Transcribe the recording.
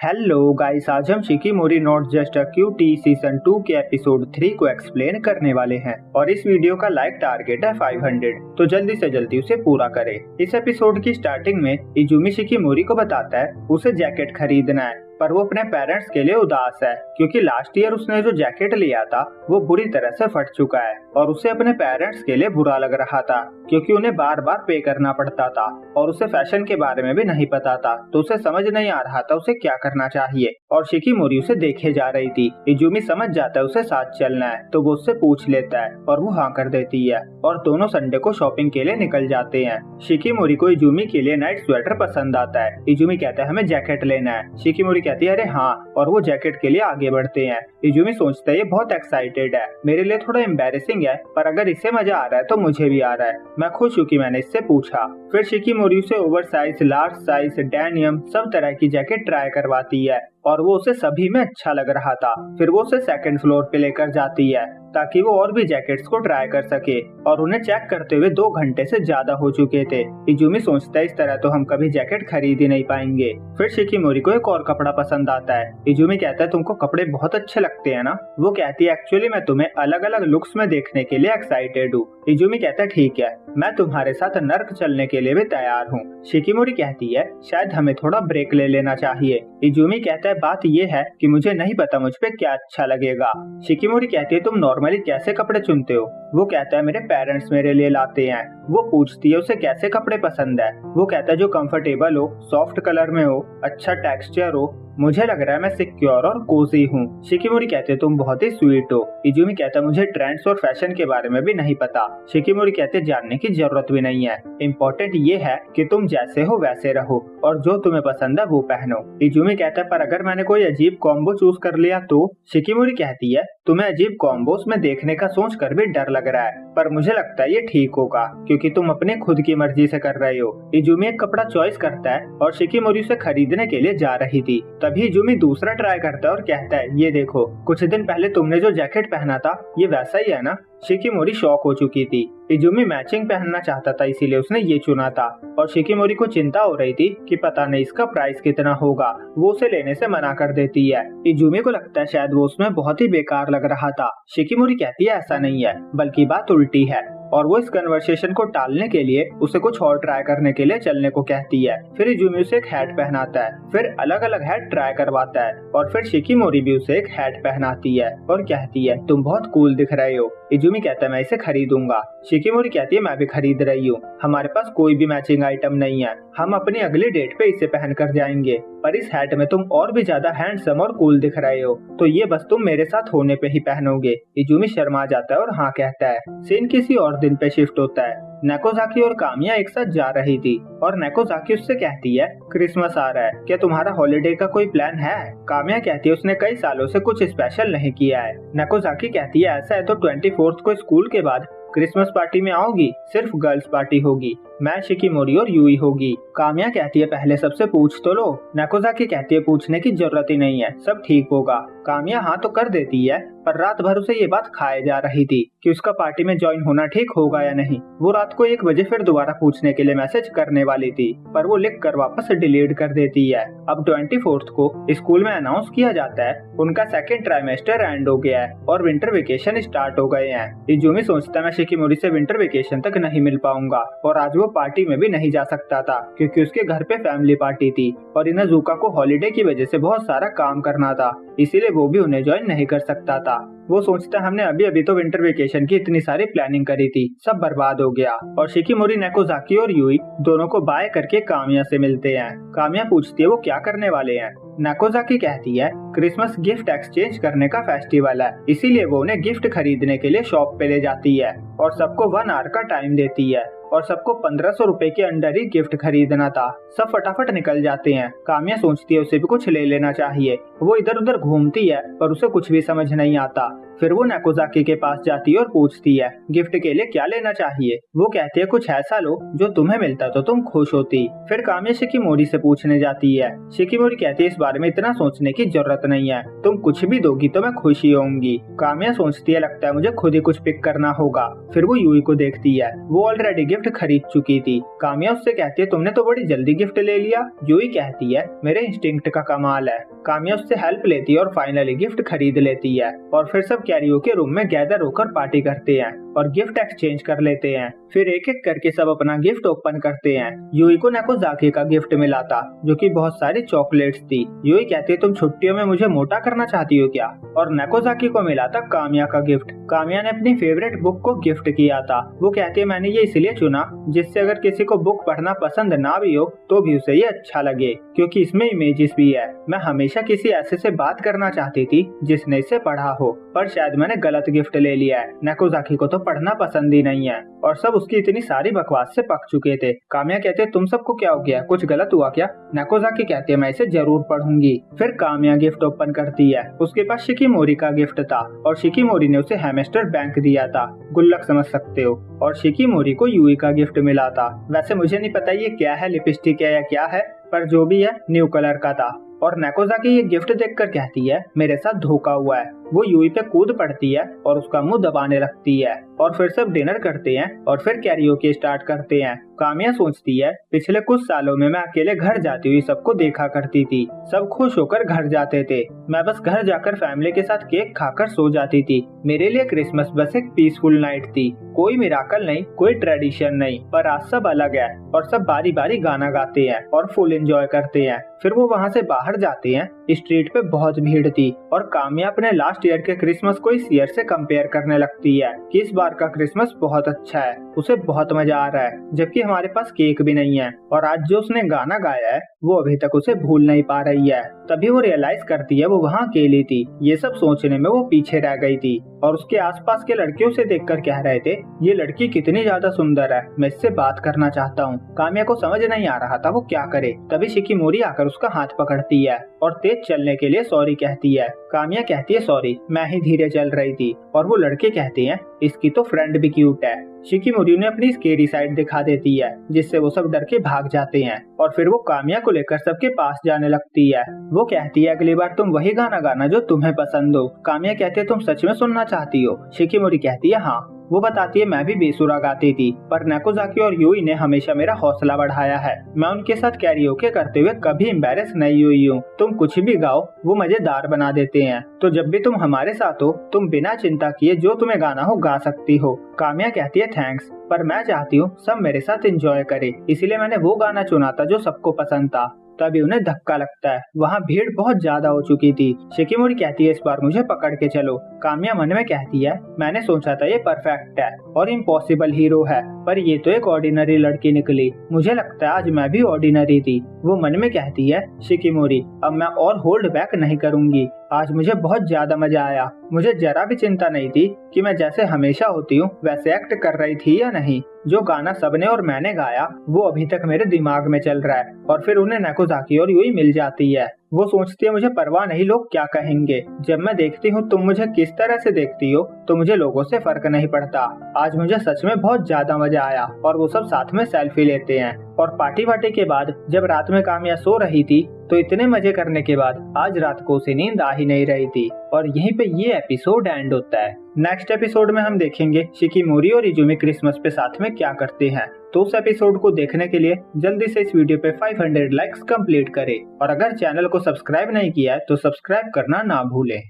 Hello guys, आज हम Shikimori not just a cutie season 2 के एपिसोड 3 को एक्सप्लेन करने वाले हैं और इस वीडियो का लाइक टारगेट है 500, तो जल्दी से जल्दी उसे पूरा करें। इस एपिसोड की स्टार्टिंग में इजुमी शिकीमोरी को बताता है उसे जैकेट खरीदना है, पर वो अपने पेरेंट्स के लिए उदास है क्योंकि लास्ट ईयर उसने जो जैकेट लिया था वो बुरी तरह से फट चुका है और उसे अपने पेरेंट्स के लिए बुरा लग रहा था क्योंकि उन्हें बार बार पे करना पड़ता था और उसे फैशन के बारे में भी नहीं पता था, तो उसे समझ नहीं आ रहा था उसे क्या करना चाहिए। और शिकीमोरी उसे देखे जा रही थी। इजुमी समझ जाता है उसे साथ चलना है, तो वो उससे पूछ लेता है और वो हाँ कर देती है और दोनों संडे को शॉपिंग के लिए निकल जाते हैं। शिकीमोरी को इजुमी के लिए नाइट स्वेटर पसंद आता है। इजुमी कहता है हमें जैकेट लेना है। शिकीमोरी कहती है अरे हाँ, और वो जैकेट के लिए आगे बढ़ते हैं। इजुमी सोचता है ये बहुत एक्साइटेड है, मेरे लिए थोड़ा एम्बैरेसिंग है, पर अगर इसे मजा आ रहा है तो मुझे भी आ रहा है। मैं खुश हूँ कि मैंने इससे पूछा। फिर शिकीमोरी से over size, large size, denim सब तरह की जैकेट ट्राई करवाती है और वो उसे सभी में अच्छा लग रहा था। फिर वो उसे सेकंड फ्लोर पे लेकर जाती है ताकि वो और भी जैकेट्स को ट्राई कर सके और उन्हें चेक करते हुए 2 घंटे से ज्यादा हो चुके थे। इजुमी सोचता है इस तरह तो हम कभी जैकेट खरीद ही नहीं पाएंगे। फिर शिकीमोरी को एक और कपड़ा पसंद आता है। इजुमी कहता है तुमको कपड़े बहुत अच्छे लगते हैं ना। वो कहती है एक्चुअली मैं तुम्हें अलग अलग लुक्स में देखने के लिए एक्साइटेड हूँ। इजुमी कहता है ठीक है, मैं तुम्हारे साथ नर्क चलने के लिए भी तैयार हूँ। शिकीमोरी कहती है शायद हमें थोड़ा ब्रेक ले लेना चाहिए। इजुमी कहता है बात ये है कि मुझे नहीं पता मुझ पे क्या अच्छा लगेगा। शिकीमोरी कहती है तुम नॉर्मली कैसे कपड़े चुनते हो। वो कहता है मेरे पेरेंट्स मेरे लिए लाते हैं। वो पूछती है उसे कैसे कपड़े पसंद है। वो कहता है जो कंफर्टेबल हो, सॉफ्ट कलर में हो, अच्छा टेक्सचर हो। मुझे लग रहा है मैं सिक्योर और कोजी हूँ। शिकीमोरी कहते हैं तुम बहुत ही स्वीट हो। इजुमी कहता है मुझे ट्रेंड्स और फैशन के बारे में भी नहीं पता। शिकीमोरी कहते हैं जानने की जरूरत भी नहीं है, इम्पोर्टेंट ये है कि तुम जैसे हो वैसे रहो और जो तुम्हें पसंद है वो पहनो। इजुमी कहता है पर अगर मैंने कोई अजीब कॉम्बो चूज कर लिया तो। शिकीमोरी कहती है तुम्हें अजीब कॉम्बोस में देखने का सोच कर भी डर लग रहा है, पर मुझे लगता है ये ठीक होगा क्योंकि तुम अपने खुद की मर्जी से कर रहे हो। इजुमी एक कपड़ा चॉइस करता है और शिकीमोरी उसे खरीदने के लिए जा रही थी। तभी इजुमी दूसरा ट्राई करता है और कहता है ये देखो, कुछ दिन पहले तुमने जो जैकेट पहना था ये वैसा ही है ना। शिकीमोरी शॉक हो चुकी थी। इजुमी मैचिंग पहनना चाहता था इसीलिए उसने ये चुना था और शिकीमोरी को चिंता हो रही थी कि पता नहीं इसका प्राइस कितना होगा। वो उसे लेने से मना कर देती है। इजुमी को लगता है शायद वो उसमें बहुत ही बेकार लग रहा था। शिकीमोरी कहती है ऐसा नहीं है, बल्कि बात उल्टी है, और वो इस कन्वर्सेशन को टालने के लिए उसे कुछ और ट्राई करने के लिए चलने को कहती है। फिर इजुमी उसे एक हैट पहनाता है, फिर अलग अलग हैट ट्राई करवाता है और फिर शिकीमोरी भी उसे एक हैट पहनाती है और कहती है तुम बहुत कूल दिख रहे हो। इजुमी कहता है मैं इसे खरीदूंगा। शिकीमोरी कहती है मैं भी खरीद रही हूँ, हमारे पास कोई भी मैचिंग आइटम नहीं है, हम अपनी अगली डेट पे इसे पहन कर जाएंगे, पर इस हैट में तुम और भी ज्यादा हैंडसम और कूल दिख रहे हो, तो ये बस तुम मेरे साथ होने पे ही पहनोगे। इजुमी शर्मा जाता है और हाँ कहता है। सीन किसी और दिन पे शिफ्ट होता है। नेकोजाकी और कामिया एक साथ जा रही थी और नेकोजाकी उससे कहती है क्रिसमस आ रहा है, क्या तुम्हारा हॉलिडे का कोई प्लान है। कामिया कहती है उसने कई सालों से कुछ स्पेशल नहीं किया है। नेकोजाकी कहती है ऐसा है तो 24th को स्कूल के बाद क्रिसमस पार्टी में आओगी, सिर्फ गर्ल्स पार्टी होगी, मैं, शिकीमोरी और यूई होगी। कामिया कहती है पहले सबसे पूछ तो लो। नेकोजाकी कहती है पूछने की जरूरत ही नहीं है, सब ठीक होगा। कामिया हाँ तो कर देती है, पर रात भर उसे ये बात खाए जा रही थी कि उसका पार्टी में ज्वाइन होना ठीक होगा या नहीं। वो रात को 1 बजे फिर दोबारा पूछने के लिए मैसेज करने वाली थी, पर वो लिख कर वापस डिलीट कर देती है। अब 24th को स्कूल में अनाउंस किया जाता है उनका सेकेंड ट्राइमेस्टर एंड हो गया है और विंटर वेकेशन स्टार्ट हो गए हैं। इजुमी सोचता है मैं शिकीमोरी से विंटर वेकेशन तक नहीं मिल पाऊंगा और आज वो पार्टी में भी नहीं जा सकता था क्योंकि उसके घर पे फैमिली पार्टी थी और इनाजुका को हॉलिडे की वजह से बहुत सारा काम करना था, इसीलिए वो भी उन्हें ज्वाइन नहीं कर सकता था। वो सोचता है हमने अभी अभी तो विंटर वेकेशन की इतनी सारी प्लानिंग करी थी, सब बर्बाद हो गया। और शिकीमोरी नेकोजाकी और यूई दोनों को बाय करके कामिया से मिलते हैं। कामिया पूछती है वो क्या करने वाले हैं। नेकोजाकी कहती है क्रिसमस गिफ्ट एक्सचेंज करने का फेस्टिवल है, इसीलिए वो उन्हें गिफ्ट खरीदने के लिए शॉप पे ले जाती है और सबको 1 आवर का टाइम देती है और सबको 1500 रुपए के अंदर ही गिफ्ट खरीदना था। सब फटाफट निकल जाते हैं। कामिया सोचती है उसे भी कुछ ले लेना चाहिए। वो इधर उधर घूमती है पर उसे कुछ भी समझ नहीं आता। फिर वो नाकोजाकी के पास जाती है और पूछती है गिफ्ट के लिए क्या लेना चाहिए। वो कहती है कुछ ऐसा लो जो तुम्हें मिलता तो तुम खुश होती। फिर कामिया शिकिमोरी से पूछने जाती है। शिकिमोरी कहती है इस बारे में इतना सोचने की जरूरत नहीं है, तुम कुछ भी दोगी तो मैं खुशी होंगी। कामिया सोचती है लगता है मुझे खुद ही कुछ पिक करना होगा। फिर वो यूई को देखती है, वो ऑलरेडी गिफ्ट खरीद चुकी थी। कामिया उससे कहती है तुमने तो बड़ी जल्दी गिफ्ट ले लिया। यूई कहती है मेरे इंस्टिंक्ट का कमाल है। कामिया उससे हेल्प लेती है और फाइनली गिफ्ट खरीद लेती है और फिर सब कैरियोके रूम में गैदर होकर पार्टी करते हैं और गिफ्ट एक्सचेंज कर लेते हैं। फिर एक एक करके सब अपना गिफ्ट ओपन करते हैं। यूई को नाकोजाकी का गिफ्ट मिला था जो कि बहुत सारी चॉकलेट्स थी। यूई कहती है तुम छुट्टियों में मुझे मोटा करना चाहती हो क्या। और नाकोजाकी को मिला था कामिया का गिफ्ट। कामिया ने अपनी फेवरेट बुक को गिफ्ट किया था। वो कहती है मैंने ये इसलिए चुना जिससे अगर किसी को बुक पढ़ना पसंद ना भी हो तो भी उसे ये अच्छा लगे, क्योंकि इसमें इमेजेस भी है। मैं हमेशा किसी ऐसे से बात करना चाहती थी जिसने इसे पढ़ा हो, पर शायद मैंने गलत गिफ्ट ले लिया है। नाकोजाकी को तो पढ़ना पसंद ही नहीं है। और सब उसकी इतनी सारी बकवास से पक चुके थे। कामिया कहते हैं तुम सबको क्या हो गया, कुछ गलत हुआ क्या। नाकोजाकी कहती है मैं इसे जरूर पढ़ूंगी। फिर कामिया गिफ्ट ओपन करती है। उसके पास शिकिमोरी का गिफ्ट था और शिकिमोरी ने उसे हैमस्टर बैंक दिया था, गुल्लक समझ सकते हो। और शिकिमोरी को यूई का गिफ्ट मिला था। वैसे मुझे नहीं पता ये क्या है, लिपस्टिक है या क्या है, पर जो भी है न्यू कलर का था। और नाकोजाकी ये गिफ्ट देखकर कहती है मेरे साथ धोखा हुआ है। वो यूई पे कूद पड़ती है और उसका मुंह दबाने लगती है और फिर सब डिनर करते हैं और फिर कैरियोके स्टार्ट करते हैं। कामिया सोचती है पिछले कुछ सालों में मैं अकेले घर जाती हुई सबको देखा करती थी। सब खुश होकर घर जाते थे, मैं बस घर जाकर फैमिली के साथ केक खाकर सो जाती थी। मेरे लिए क्रिसमस बस एक पीसफुल नाइट थी, कोई मिराकल नहीं, कोई ट्रेडिशन नहीं। पर आज सब अलग है और सब बारी बारी गाना गाते हैं और फुल एंजॉय करते हैं। फिर वो वहाँ से बाहर जाते हैं। स्ट्रीट पे बहुत भीड़ थी और कामिया अपने लास्ट ईयर के क्रिसमस को इस ईयर से कंपेयर करने लगती है कि इस बार का क्रिसमस बहुत अच्छा है, उसे बहुत मजा आ रहा है, जबकि हमारे पास केक भी नहीं है। और आज जो उसने गाना गाया है वो अभी तक उसे भूल नहीं पा रही है। तभी वो रियलाइज करती है वो वहाँ अकेली थी। ये सब सोचने में वो पीछे रह गई थी और उसके आसपास के लड़कियों से देखकर कह रहे थे ये लड़की कितनी ज्यादा सुंदर है, मैं इससे बात करना चाहता हूँ। कामिया को समझ नहीं आ रहा था वो क्या करे। तभी शिकिमोरी आकर उसका हाथ पकड़ती है और तेज चलने के लिए सॉरी कहती है। कामिया कहती है सॉरी, मैं ही धीरे चल रही थी। और वो लड़के कहते हैं इसकी तो फ्रेंड भी क्यूट है। शिकिमोरी ने अपनी स्केरी साइड दिखा देती है जिससे वो सब डर के भाग जाते हैं और फिर वो कामिया को लेकर सबके पास जाने लगती है। वो कहती है अगली बार तुम वही गाना गाना जो तुम्हें पसंद हो। कामिया कहती है तुम सच में सुनना चाहती हो। शिकिमोरी कहती है हाँ। वो बताती है मैं भी बेसुरा गाती थी, पर नाकोजाकी और यूई ने हमेशा मेरा हौसला बढ़ाया है। मैं उनके साथ कैरियोके करते हुए कभी एम्बैरेस नहीं हुई हूँ। तुम कुछ भी गाओ वो मजेदार बना देते हैं, तो जब भी तुम हमारे साथ हो तुम बिना चिंता किए जो तुम्हें गाना हो गा सकती हो। कामिया कहती है थैंक्स, पर मैं चाहती हूँ सब मेरे साथ एंजॉय करे, इसलिए मैंने वो गाना चुना था जो सबको पसंद था। तभी उन्हें धक्का लगता है, वहाँ भीड़ बहुत ज्यादा हो चुकी थी। शिकिमोरी कहती है इस बार मुझे पकड़ के चलो। कामिया मन में कहती है मैंने सोचा था ये परफेक्ट है और इम्पॉसिबल हीरो है, पर ये तो एक ऑर्डिनरी लड़की निकली। मुझे लगता है आज मैं भी ऑर्डिनरी थी। वो मन में कहती है शिकिमोरी अब मैं और होल्ड बैक नहीं करूंगी, आज मुझे बहुत ज्यादा मजा आया। मुझे जरा भी चिंता नहीं थी कि मैं जैसे हमेशा होती हूँ वैसे एक्ट कर रही थी या नहीं। जो गाना सबने और मैंने गाया वो अभी तक मेरे दिमाग में चल रहा है। और फिर उन्हें नाकोजाकी और यूई मिल जाती है। वो सोचती है मुझे परवाह नहीं लोग क्या कहेंगे, जब मैं देखती हूँ तुम मुझे किस तरह से देखती हो तो मुझे लोगों से फर्क नहीं पड़ता। आज मुझे सच में बहुत ज्यादा मजा आया। और वो सब साथ में सेल्फी लेते हैं। और पार्टी वार्टी के बाद जब रात में कामिया सो रही थी तो इतने मजे करने के बाद आज रात को उसे नींद आ ही नहीं रही थी। और यहीं पे ये एपिसोड एंड होता है। नेक्स्ट एपिसोड में हम देखेंगे शिकिमोरी और इजुमी क्रिसमस पे साथ में क्या करते हैं। तो उस एपिसोड को देखने के लिए जल्दी से इस वीडियो पे 500 लाइक्स कंप्लीट करें और अगर चैनल को सब्सक्राइब नहीं किया है तो सब्सक्राइब करना ना भूलें।